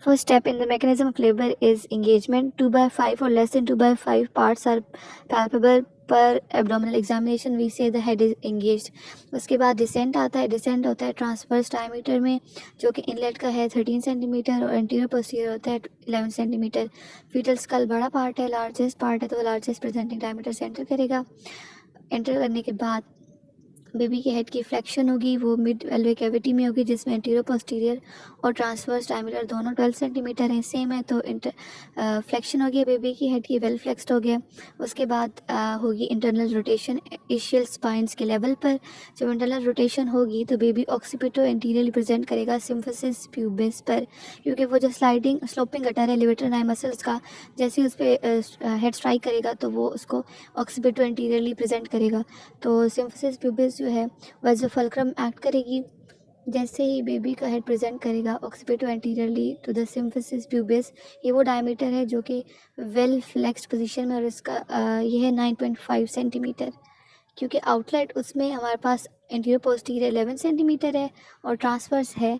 First step in the mechanism of labor is engagement. 2/5 or less than 2/5 parts are palpable per abdominal examination. We say the head is engaged. उसके बाद decent आता है. Decent होता है transverse diameter में, जो कि inlet का है 13 सेंटीमीटर और एंटीरियर पोस्टीरियर होता है 11 सेंटीमीटर. फीटल स्कल बड़ा पार्ट है, लार्जेस्ट पार्ट है, तो लार्जेस्ट प्रेजेंटिंग डायमीटर से एंटर करेगा. एंटर करने के बाद बेबी के हेड की फ्लेक्शन होगी, वो मिड एल्वे कैविटी में होगी, जिसमें एंटीरियर पोस्टीरियर और ट्रांसवर्स डायमीटर दोनों 12 सेंटीमीटर हैं, सेम है. तो फ्लेक्शन हो गया बेबी की हेड की, वेल फ्लेक्स्ड हो गया. उसके बाद होगी इंटरनल रोटेशन इशियल स्पाइंस के लेवल पर. जब इंटरनल रोटेशन होगी तो बेबी ऑक्सीपिटो एंटीरियरली प्रेजेंट करेगा सिम्फिसिस प्यूबिस पर, क्योंकि वो जो स्लाइडिंग स्लोपिंग गटर है लिवेटर नाई मसल्स का, जैसे ही उस पर हेड स्ट्राइक करेगा तो वो उसको ऑक्सीपिटो एंटीरियरली प्रेजेंट करेगा. तो सिम्फिसिस प्यूबिस जो है वैजोफल्क्रम एक्ट करेगी. जैसे ही बेबी का हेड प्रेजेंट करेगा occipito anteriorly to the symphysis pubis, ये वो डायमीटर है जो कि वेल फ्लेक्स्ड पोजीशन में, और इसका ये है 9.5 सेंटीमीटर, क्योंकि आउटलेट उसमें हमारे पास एंटीरियर पोस्टीरियर 11 सेंटीमीटर है और ट्रांसवर्स है,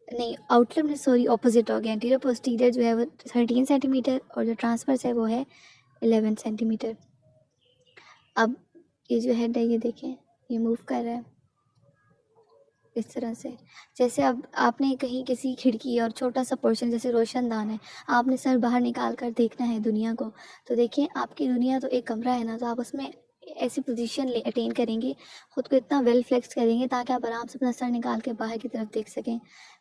नहीं आउटलेट में सॉरी ऑपोजिट हो गया. एंटीरियर पोस्टीरियर जो है वो 13 सेंटीमीटर और जो ट्रांसवर्स है वो है 11 सेंटीमीटर. अब ये जो हेड है ये देखें, ये मूव कर रहा है इस तरह से. जैसे अब आपने कहीं किसी खिड़की और छोटा सा पोर्शन जैसे रोशनदान है, आपने सर बाहर निकाल कर देखना है दुनिया को, तो देखें आपकी दुनिया तो एक कमरा है ना, तो आप उसमें ऐसी पोजीशन ले अटेन करेंगे, ख़ुद को इतना वेल फ्लेक्स करेंगे ताकि आप आराम से अपना सर निकाल के बाहर की तरफ देख सकें.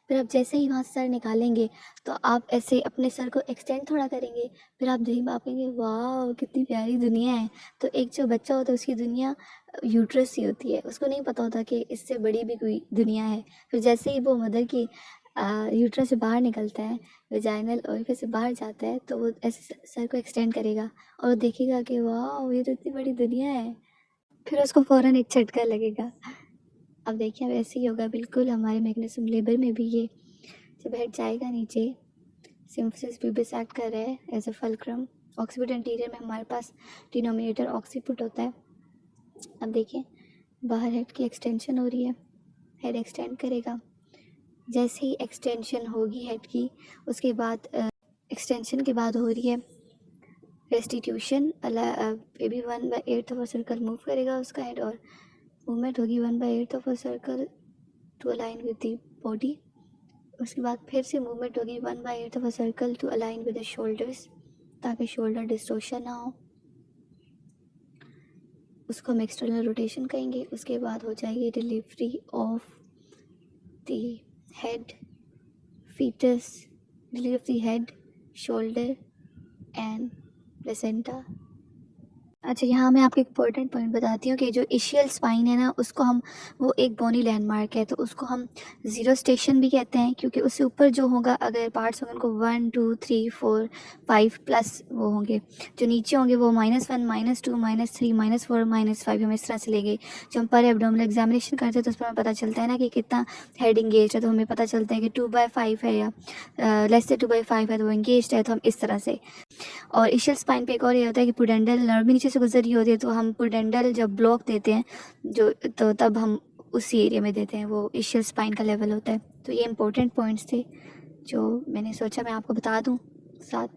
फिर आप जैसे ही वहाँ से सर निकालेंगे तो आप ऐसे अपने सर को एक्सटेंड थोड़ा करेंगे, फिर आप कहेंगे वाह कितनी प्यारी दुनिया है. तो एक जो बच्चा होता है उसकी दुनिया यूट्रस ही होती है, उसको नहीं पता होता कि इससे बड़ी भी कोई दुनिया है. फिर जैसे ही वो मदर की यूट्रस से बाहर निकलता है, वेजाइनल ओरिफिस से बाहर जाता है, तो वो ऐसे सर को एक्सटेंड करेगा और वो देखेगा कि वाह ये तो इतनी बड़ी दुनिया है. फिर उसको फ़ौरन एक झटका लगेगा. अब देखिए अब ऐसे ही होगा बिल्कुल हमारे मैग्नेसियम लेबर में भी. ये जब हेड जाएगा नीचे, सिम्फिसिस प्यूबिस एक्ट कर रहा है एज अ फल्क्रम. ऑक्सीपिट एंटीरियर में हमारे पास डिनोमिनेटर ऑक्सीपिट होता है. अब देखिए बाहर हेड की एक्सटेंशन हो रही है, हेड एक्सटेंड करेगा. जैसे ही एक्सटेंशन होगी हेड की, उसके बाद एक्सटेंशन के बाद हो रही है restitution. Baby 1/8 of a circle move करेगा उसका हेड, और मूवमेंट होगी 1/8 of a circle to align with the body. उसके बाद फिर से मूवमेंट होगी 1/8 of a circle to align with the shoulders, ताकि शोल्डर डिस्टोर्शन ना हो. उसको हम एक्सटर्नल रोटेशन कहेंगे. उसके बाद हो जाएगी delivery of the head, fetus, delivery of the head, shoulder and placenta. अच्छा यहाँ मैं आपको एक इम्पोर्टेंट पॉइंट बताती हूँ कि जो इशियल स्पाइन है ना, उसको हम वो एक बोनी लैंडमार्क है, तो उसको हम ज़ीरो स्टेशन भी कहते हैं, क्योंकि उससे ऊपर जो होगा अगर पार्ट्स होंगे उनको 1 2 3 4 5 प्लस वो होंगे, जो नीचे होंगे वो -1 -2 -3 -4 -5 हम इस तरह से लेंगे. जब हम पर एब्डोमिनल एग्जामिनेशन करते हैं तो उस पर हमें पता चलता है ना कि कितना हेड इंगेज है, तो हमें पता चलता है कि 2/5 है या लेस से 2/5 है तो वो इंगेज है, तो हम इस तरह से. और इशियल स्पाइन पे एक और ये होता है कि पुडेंडल नर्व भी नीचे से गुजर रही होती है, तो हम पुडेंडल जब ब्लॉक देते हैं जो, तो तब हम उसी एरिया में देते हैं, वो इशियल स्पाइन का लेवल होता है. तो ये इंपॉर्टेंट पॉइंट्स थे जो मैंने सोचा मैं आपको बता दूं साथ.